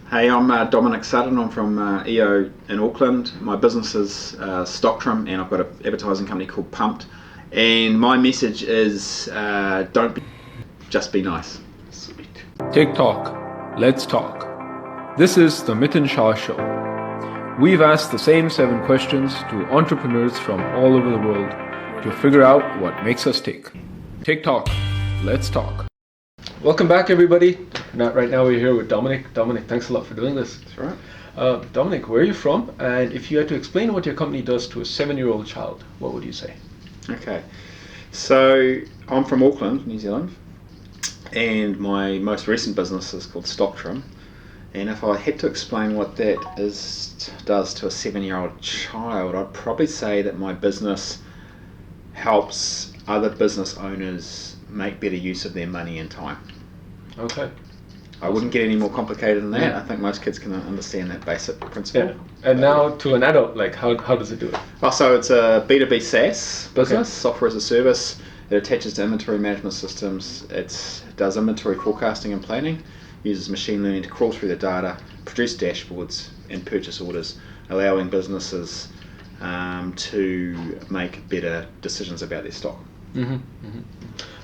Hey, I'm Dominic Sutton. I'm from EO in Auckland. My business is StockTrim, and I've got an advertising company called Pumped. And my message is don't be, just be nice. Sweet. TikTok, let's talk. This is the Miten Shah Show. We've asked the same 7 questions to entrepreneurs from all over the world to figure out what makes us tick. TikTok, let's talk. Welcome back, everybody. Right now we're here with Dominic. Dominic, thanks a lot for doing this. That's right. Dominic, where are you from? And if you had to explain what your company does to a 7-year-old child, what would you say? Okay. So I'm from Auckland, New Zealand, and my most recent business is called StockTrim. And if I had to explain what that does to a 7-year-old child, I'd probably say that my business helps other business owners make better use of their money and time. Okay. I wouldn't get any more complicated than that. Yeah. I think most kids can understand that basic principle. Yeah. And now to an adult, like how does it do it? So it's a B2B SaaS business, software as a service. It attaches to inventory management systems. It does inventory forecasting and planning, uses machine learning to crawl through the data, produce dashboards and purchase orders, allowing businesses to make better decisions about their stock. Mm-hmm. Mm-hmm.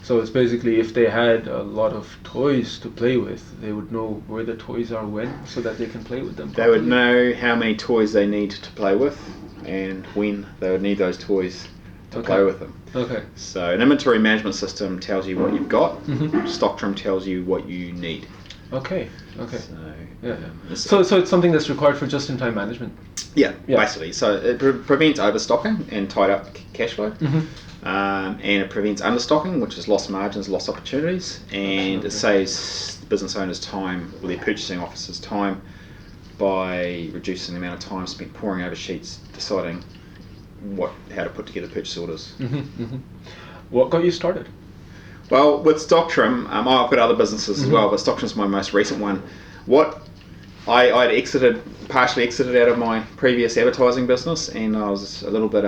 So it's basically if they had a lot of toys to play with, they would know where the toys are when, so that they can play with them properly. They would know how many toys they need to play with and when they would need those toys to play with them. Okay. So an inventory management system tells you what you've got. Mm-hmm. StockTrim tells you what you need. Okay. Okay. So So it's something that's required for just-in-time management. Yeah, basically. So it prevents overstocking and tied up cash flow. Mm-hmm. And it prevents understocking, which is lost margins, lost opportunities, and it saves business owners time, or their purchasing officers time, by reducing the amount of time spent poring over sheets, deciding how to put together purchase orders. Mm-hmm. Mm-hmm. What got you started? Well, with StockTrim, I've got other businesses as well, but StockTrim's my most recent one. I'd partially exited out of my previous advertising business, and I was a little bit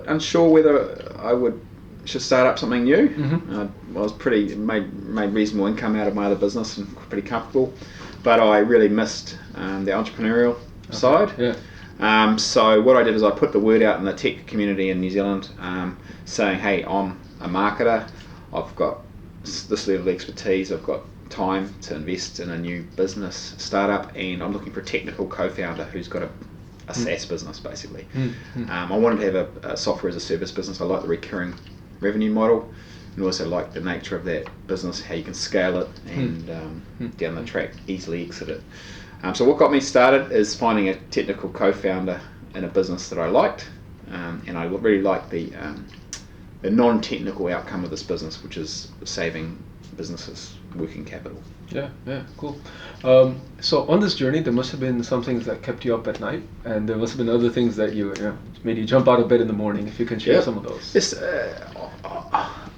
unsure whether I should start up something new. Mm-hmm. I was made reasonable income out of my other business and pretty comfortable, but I really missed the entrepreneurial side. Yeah. So what I did is I put the word out in the tech community in New Zealand, saying, hey, I'm a marketer, I've got this level of expertise, I've got time to invest in a new business startup, and I'm looking for a technical co-founder who's got a SaaS business, basically. I wanted to have a software as a service business. I like the recurring revenue model, and also like the nature of that business, how you can scale it and down the track easily exit it. So what got me started is finding a technical co-founder in a business that I liked, and I really liked the non-technical outcome of this business, which is saving businesses working capital. Yeah, cool. So on this journey, there must have been some things that kept you up at night, and there must have been other things that made you jump out of bed in the morning. If you can share some of those. Yes,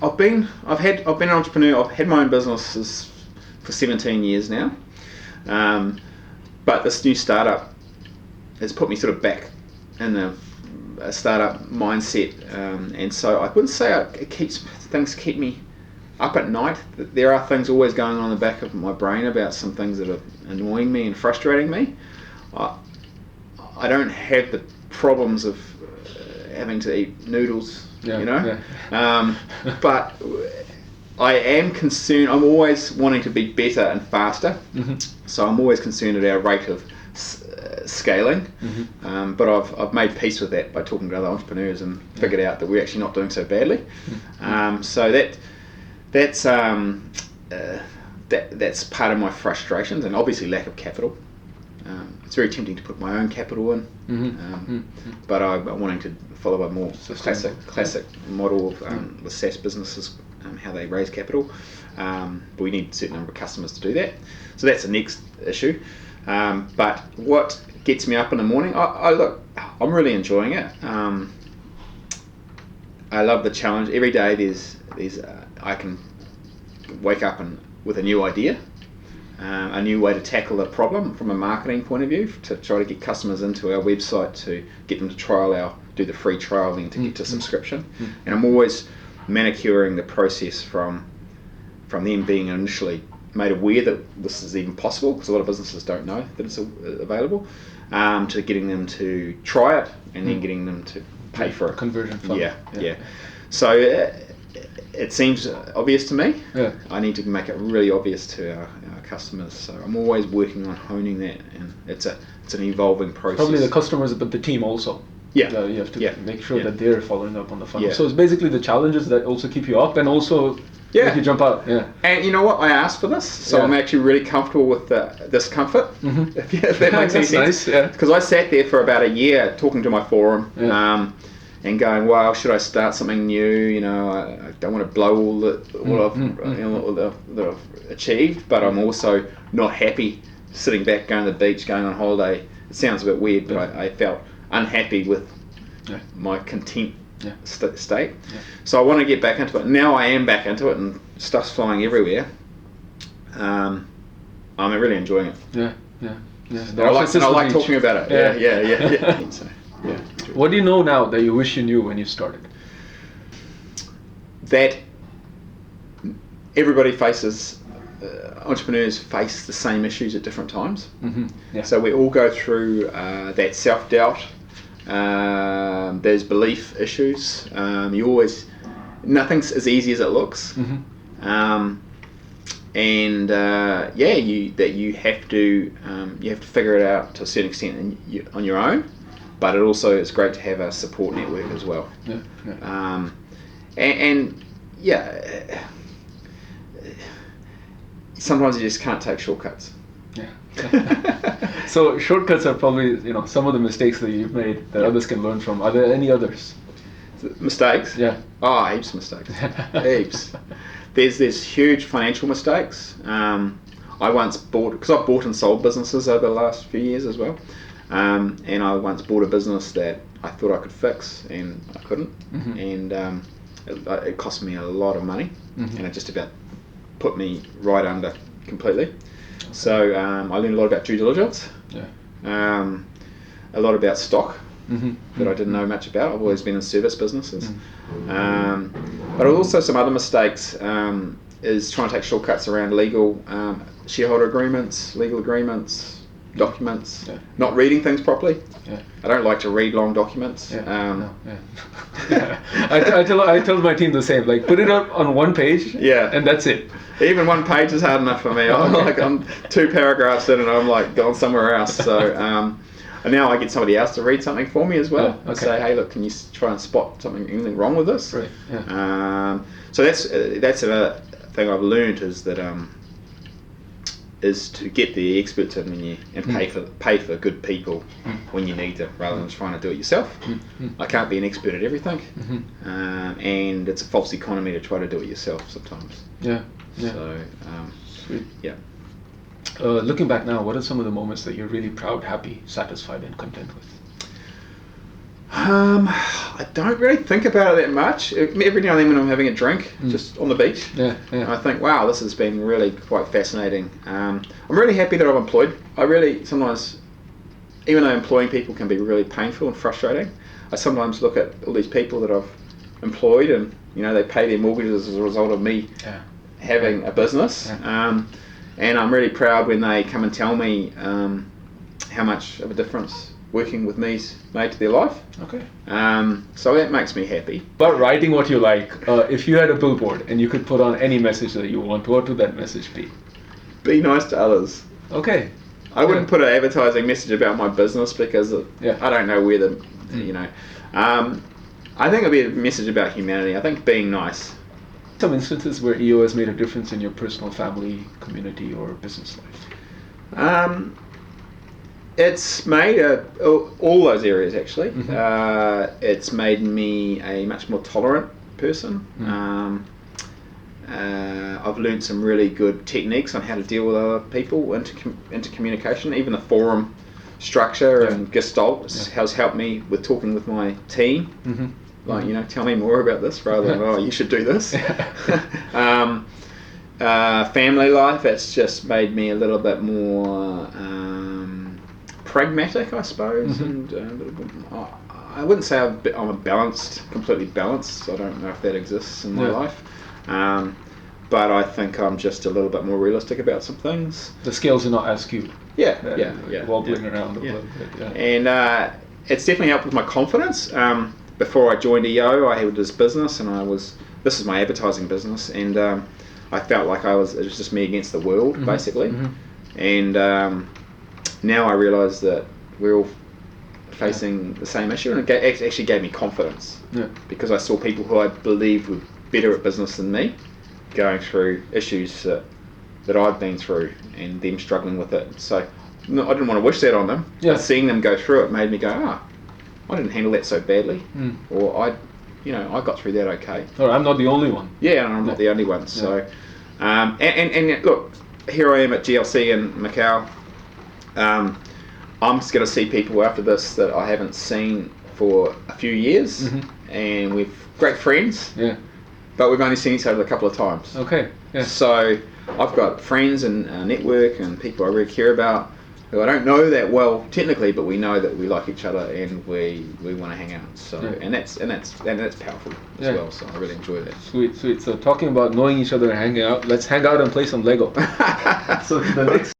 I've been an entrepreneur. I've had my own businesses for 17 years now, but this new startup has put me sort of back in a startup mindset, and so I wouldn't say things keep me up at night. There are things always going on in the back of my brain about some things that are annoying me and frustrating me. I don't have the problems of having to eat noodles, but I am concerned. I'm always wanting to be better and faster, so I'm always concerned at our rate of scaling. But I've made peace with that by talking to other entrepreneurs and figured out that we're actually not doing so badly. So that's part of my frustrations, and obviously lack of capital. It's very tempting to put my own capital in, but I'm wanting to follow a more classic model of with SaaS businesses, how they raise capital. But we need a certain number of customers to do that. So that's the next issue. But what gets me up in the morning, I'm really enjoying it. I love the challenge. Every day I can wake up with a new idea, a new way to tackle a problem from a marketing point of view, to try to get customers into our website, to get them to do the free trial, then to get to subscription. And I'm always manicuring the process from them being initially made aware that this is even possible, because a lot of businesses don't know that it's available, to getting them to try it and then getting them to pay for it. Conversion funnel. Yeah. So it seems obvious to me. Yeah. I need to make it really obvious to our customers. So I'm always working on honing that, and it's an evolving process. Probably the customers, but the team also. Yeah. You have to make sure Yeah. that they're following up on the funnel. Yeah. So it's basically the challenges that also keep you up and also make you jump out. Yeah. And you know what? I asked for this, so I'm actually really comfortable with the discomfort. Mm-hmm. If that makes any sense. Nice. Yeah. Because I sat there for about a year talking to my forum, and going, well, should I start something new? You know, I don't want to blow all that I've achieved, but I'm also not happy sitting back, going to the beach, going on holiday. It sounds a bit weird, but I felt unhappy with my content state. Yeah. So I want to get back into it. Now I am back into it, and stuff's flying everywhere. I'm really enjoying it. Yeah. So I like talking about it. Yeah. So, yeah. What do you know now that you wish you knew when you started? That everybody faces, entrepreneurs face the same issues at different times. Mm-hmm. Yeah. So we all go through that self-doubt. There's belief issues. Nothing's as easy as it looks. Mm-hmm. You have to figure it out to a certain extent on your own. But it also is great to have a support network as well. Sometimes you just can't take shortcuts. Yeah. So shortcuts are probably some of the mistakes that you've made that others can learn from. Are there any others? Mistakes? Yeah. Oh, heaps of mistakes. Heaps. There's huge financial mistakes. I once because I've bought and sold businesses over the last few years as well. And I once bought a business that I thought I could fix, and I couldn't. Mm-hmm. And it cost me a lot of money, and it just about put me right under completely. Okay. So I learned a lot about due diligence, a lot about stock that I didn't know much about. I've always been in service businesses. But also some other mistakes is trying to take shortcuts around legal shareholder agreements, legal agreements, documents, not reading things properly. I don't like to read long documents. I tell my team the same. Like, put it up on one page, and that's it. Even one page is hard enough for me. I'm 2 paragraphs in, and I'm like going somewhere else. So and now I get somebody else to read something for me as well. And say, hey, look, can you try and spot anything wrong with this? Right. So that's a thing I've learned, is that is to get the experts in and pay for good people when you need them, rather than trying to do it yourself. I can't be an expert at everything, and it's a false economy to try to do it yourself sometimes. So sweet. Yeah. Looking back now, what are some of the moments that you're really proud, happy, satisfied, and content with? I don't really think about it that much. Every now and then when I'm having a drink, just on the beach, I think, wow, this has been really quite fascinating. I'm really happy that I'm employed. I really sometimes, even though employing people can be really painful and frustrating, I sometimes look at all these people that I've employed, and they pay their mortgages as a result of me having a business. And I'm really proud when they come and tell me how much of a difference working with me's made to their life. Okay. So that makes me happy. But writing what you like, if you had a billboard and you could put on any message that you want, what would that message be? Be nice to others. Okay. I wouldn't put an advertising message about my business, because I don't know where I think it'd be a message about humanity. I think being nice. Some instances where EO has made a difference in your personal, family, community, or business life? It's made all those areas, actually. It's made me a much more tolerant person. I've learned some really good techniques on how to deal with other people, into communication. Even the forum structure and gestalt has helped me with talking with my team. Like, tell me more about this, rather than, you should do this. Family life, it's just made me a little bit more pragmatic, I suppose. And I wouldn't say I'm completely balanced. I don't know if that exists in my life. but I think I'm just a little bit more realistic about some things. The scales are not as skewed. Wobbling around a little bit. Yeah. And it's definitely helped with my confidence. Before I joined EO, I had this business, and this is my advertising business, and I felt like it was just me against the world, basically. And now I realise that we're all facing the same issue, and it actually gave me confidence, because I saw people who I believed were better at business than me going through issues that I'd been through, and them struggling with it. So I didn't want to wish that on them, but seeing them go through it made me go, I didn't handle that so badly, or I got through that okay. Or I'm not the only one. Yeah, and I'm not the only one. So, and look, here I am at GLC in Macau. I'm just going to see people after this that I haven't seen for a few years, and we're great friends. Yeah. But we've only seen each other a couple of times. Okay. Yeah. So I've got friends and a network and people I really care about who I don't know that well technically, but we know that we like each other and we want to hang out. So and that's powerful as well. So I really enjoy that. Sweet. So talking about knowing each other and hanging out, let's hang out and play some Lego. So the next